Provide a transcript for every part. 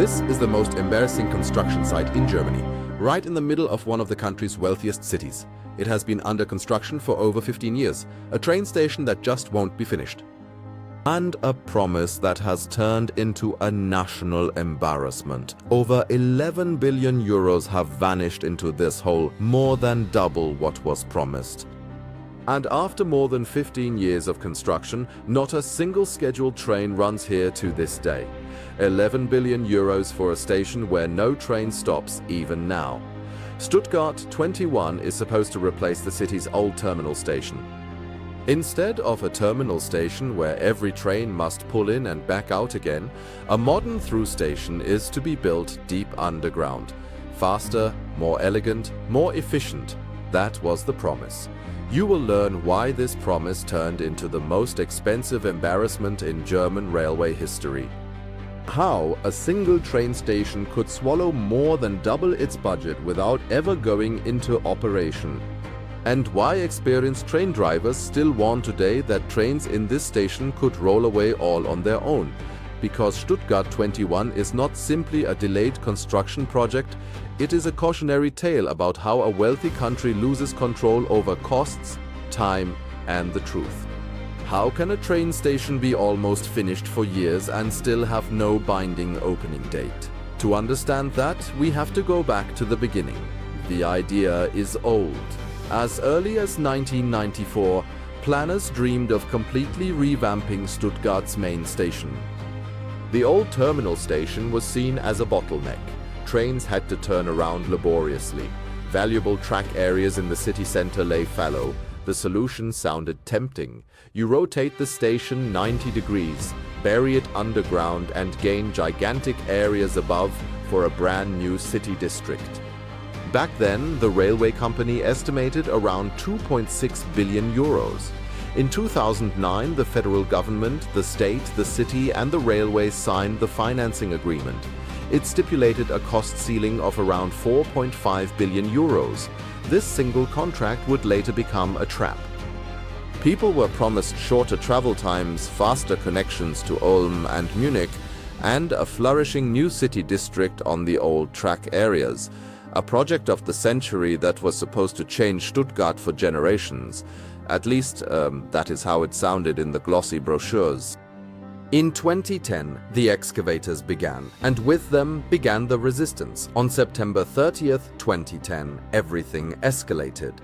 This is the most embarrassing construction site in Germany, right in the middle of one of the country's wealthiest cities. It has been under construction for over 15 years, a train station that just won't be finished. And a promise that has turned into a national embarrassment. Over 11 billion euros have vanished into this hole, more than double what was promised. And after more than 15 years of construction, not a single scheduled train runs here to this day. 11 billion euros for a station where no train stops even now. Stuttgart 21 is supposed to replace the city's old terminal station. Instead of a terminal station where every train must pull in and back out again, a modern through station is to be built deep underground. Faster, more elegant, more efficient. That was the promise. You will learn why this promise turned into the most expensive embarrassment in German railway history. How a single train station could swallow more than double its budget without ever going into operation. And why experienced train drivers still warn today that trains in this station could roll away all on their own. Because Stuttgart 21 is not simply a delayed construction project, it is a cautionary tale about how a wealthy country loses control over costs, time, and the truth. How can a train station be almost finished for years and still have no binding opening date? To understand that, we have to go back to the beginning. The idea is old. As early as 1994, planners dreamed of completely revamping Stuttgart's main station. The old terminal station was seen as a bottleneck. Trains had to turn around laboriously. Valuable track areas in the city center lay fallow. The solution sounded tempting. You rotate the station 90 degrees, bury it underground, and gain gigantic areas above for a brand new city district. Back then, the railway company estimated around 2.6 billion euros. In 2009, the federal government, the state, the city, and the railways signed the financing agreement. It stipulated a cost ceiling of around 4.5 billion euros. This single contract would later become a trap. People were promised shorter travel times, faster connections to Ulm and Munich, and a flourishing new city district on the old track areas. A project of the century that was supposed to change Stuttgart for generations. At least, that is how it sounded in the glossy brochures. In 2010, the excavators began, and with them began the resistance. On September 30th, 2010, everything escalated.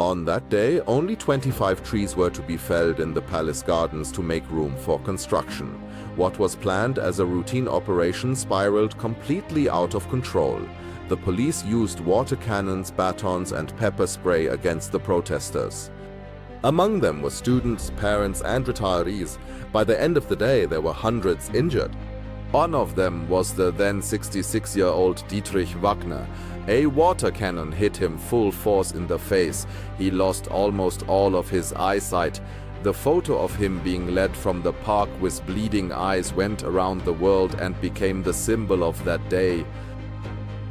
On that day, only 25 trees were to be felled in the palace gardens to make room for construction. What was planned as a routine operation spiraled completely out of control. The police used water cannons, batons, and pepper spray against the protesters. Among them were students, parents, and retirees. By the end of the day, there were hundreds injured. One of them was the then 66-year-old Dietrich Wagner. A water cannon hit him full force in the face. He lost almost all of his eyesight. The photo of him being led from the park with bleeding eyes went around the world and became the symbol of that day.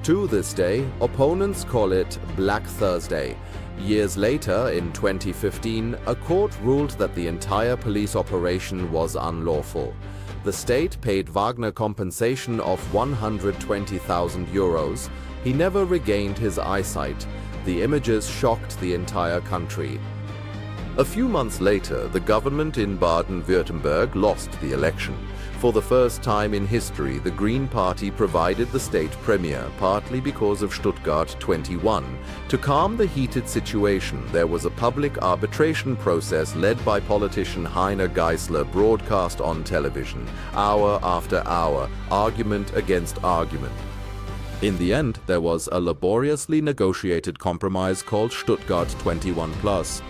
To this day, opponents call it Black Thursday. Years later, in 2015, a court ruled that the entire police operation was unlawful. The state paid Wagner compensation of 120,000 euros. He never regained his eyesight. The images shocked the entire country. A few months later, the government in Baden-Württemberg lost the election. For the first time in history, the Green Party provided the state premier, partly because of Stuttgart 21. To calm the heated situation, there was a public arbitration process led by politician Heiner Geisler, broadcast on television, hour after hour, argument against argument. In the end, there was a laboriously negotiated compromise called Stuttgart 21+.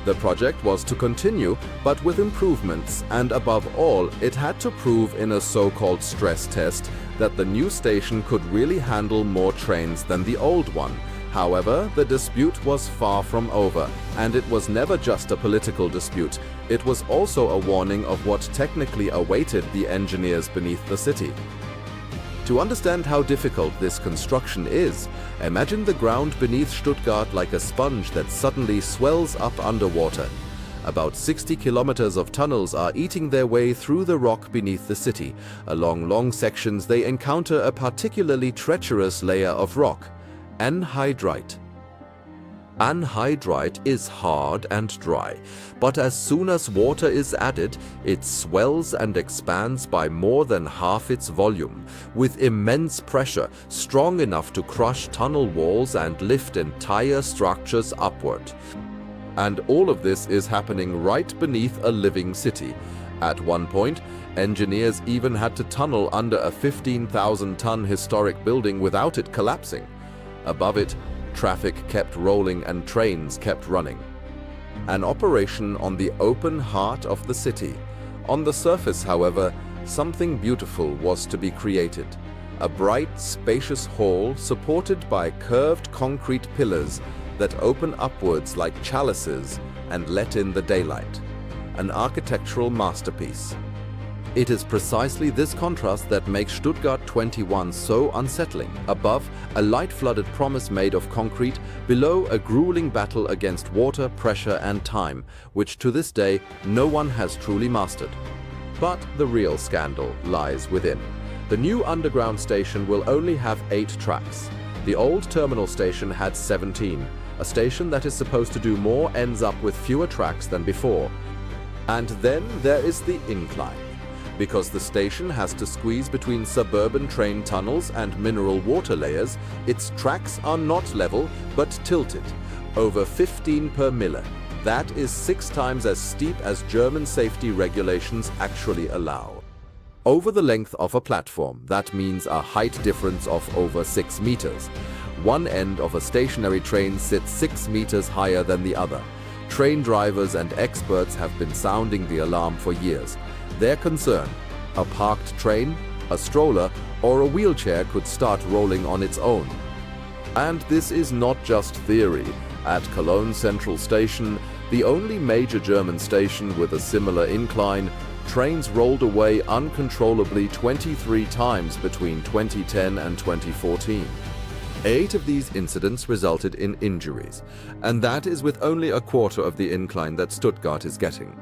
The project was to continue, but with improvements, and above all, it had to prove in a so-called stress test that the new station could really handle more trains than the old one. However, the dispute was far from over, and it was never just a political dispute. It was also a warning of what technically awaited the engineers beneath the city. To understand how difficult this construction is, imagine the ground beneath Stuttgart like a sponge that suddenly swells up underwater. About 60 kilometers of tunnels are eating their way through the rock beneath the city. Along long sections, they encounter a particularly treacherous layer of rock, anhydrite. Anhydrite is hard and dry, but as soon as water is added, it swells and expands by more than half its volume, with immense pressure, strong enough to crush tunnel walls and lift entire structures upward. And all of this is happening right beneath a living city. At one point, engineers even had to tunnel under a 15,000-ton historic building without it collapsing. Above it, traffic kept rolling and trains kept running. An operation on the open heart of the city. On the surface, however, something beautiful was to be created. A bright, spacious hall supported by curved concrete pillars that open upwards like chalices and let in the daylight. An architectural masterpiece. It is precisely this contrast that makes Stuttgart 21 so unsettling. Above, a light-flooded promise made of concrete, below a grueling battle against water, pressure and time, which to this day no one has truly mastered. But the real scandal lies within. The new underground station will only have 8 tracks. The old terminal station had 17. A station that is supposed to do more ends up with fewer tracks than before. And then there is the incline. Because the station has to squeeze between suburban train tunnels and mineral water layers, its tracks are not level but tilted, over 15 per mille. That is 6 times as steep as German safety regulations actually allow. Over the length of a platform, that means a height difference of over 6 meters. One end of a stationary train sits 6 meters higher than the other. Train drivers and experts have been sounding the alarm for years. Their concern: a parked train, a stroller, or a wheelchair could start rolling on its own. And this is not just theory. At Cologne Central Station, the only major German station with a similar incline, trains rolled away uncontrollably 23 times between 2010 and 2014. 8 of these incidents resulted in injuries, and that is with only a quarter of the incline that Stuttgart is getting.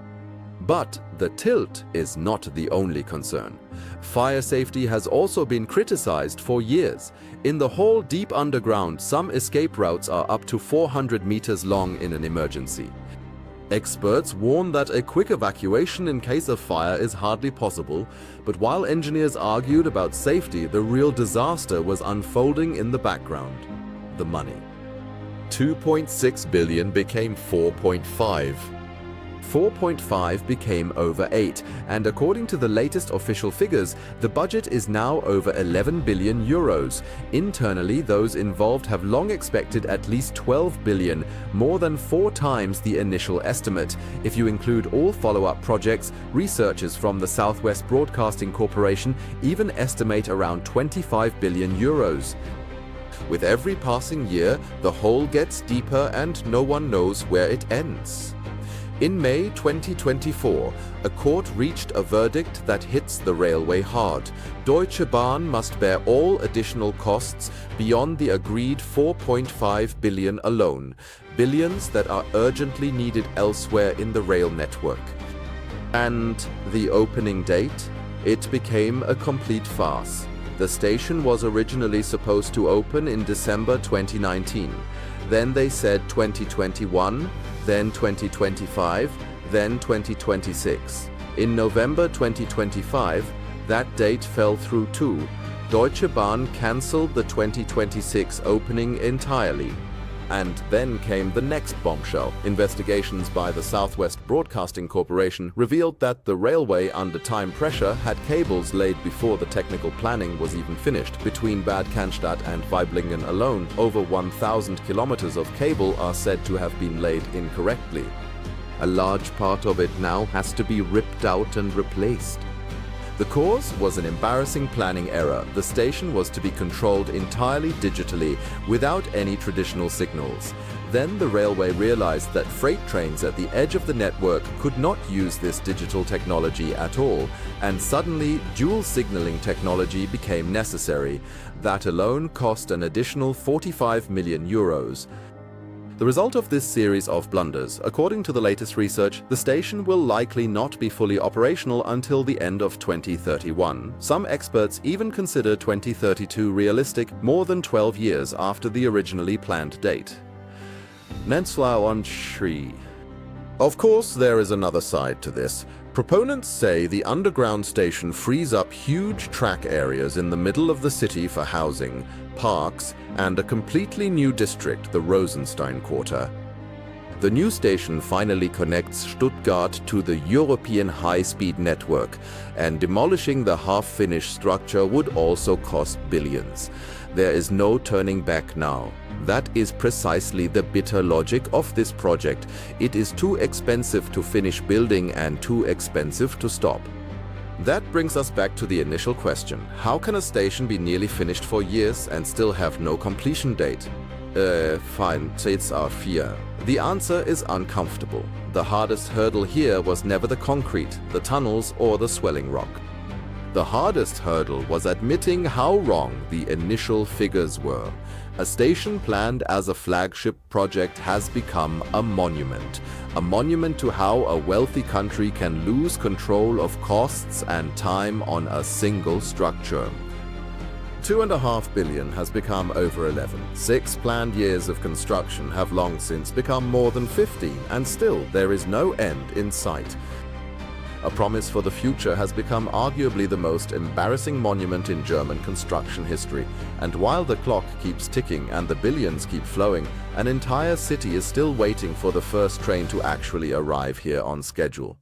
But the tilt is not the only concern. Fire safety has also been criticized for years. In the hall deep underground, some escape routes are up to 400 meters long in an emergency. Experts warn that a quick evacuation in case of fire is hardly possible, but while engineers argued about safety, the real disaster was unfolding in the background: the money. 2.6 billion became 4.5. 4.5 became over 8, and according to the latest official figures, the budget is now over 11 billion euros. Internally, those involved have long expected at least 12 billion, more than 4 times the initial estimate. If you include all follow-up projects, researchers from the Southwest Broadcasting Corporation even estimate around 25 billion euros. With every passing year, the hole gets deeper and no one knows where it ends. In May 2024, a court reached a verdict that hits the railway hard. Deutsche Bahn must bear all additional costs beyond the agreed 4.5 billion alone, billions that are urgently needed elsewhere in the rail network. And the opening date? It became a complete farce. The station was originally supposed to open in December 2019. Then they said 2021, then 2025, then 2026. In November 2025, that date fell through too. Deutsche Bahn cancelled the 2026 opening entirely. And then came the next bombshell. Investigations by the Southwest Broadcasting Corporation revealed that the railway, under time pressure, had cables laid before the technical planning was even finished. Between Bad Cannstatt and Weiblingen alone, over 1,000 kilometers of cable are said to have been laid incorrectly. A large part of it now has to be ripped out and replaced. The cause was an embarrassing planning error. The station was to be controlled entirely digitally, without any traditional signals. Then the railway realized that freight trains at the edge of the network could not use this digital technology at all, and suddenly dual signaling technology became necessary. That alone cost an additional 45 million euros. The result of this series of blunders, according to the latest research, the station will likely not be fully operational until the end of 2031. Some experts even consider 2032 realistic, more than 12 years after the originally planned date. Of course, there is another side to this. Proponents say the underground station frees up huge track areas in the middle of the city for housing, parks, and a completely new district, the Rosenstein Quarter. The new station finally connects Stuttgart to the European high-speed network, and demolishing the half-finished structure would also cost billions. There is no turning back now. That is precisely the bitter logic of this project. It is too expensive to finish building and too expensive to stop. That brings us back to the initial question. How can a station be nearly finished for years and still have no completion date? Fine, it's our fear. The answer is uncomfortable. The hardest hurdle here was never the concrete, the tunnels, or the swelling rock. The hardest hurdle was admitting how wrong the initial figures were. A station planned as a flagship project has become a monument to how a wealthy country can lose control of costs and time on a single structure. 2.5 billion has become over 11. 6 planned years of construction have long since become more than 15, and still there is no end in sight. A promise for the future has become arguably the most embarrassing monument in German construction history. And while the clock keeps ticking and the billions keep flowing, an entire city is still waiting for the first train to actually arrive here on schedule.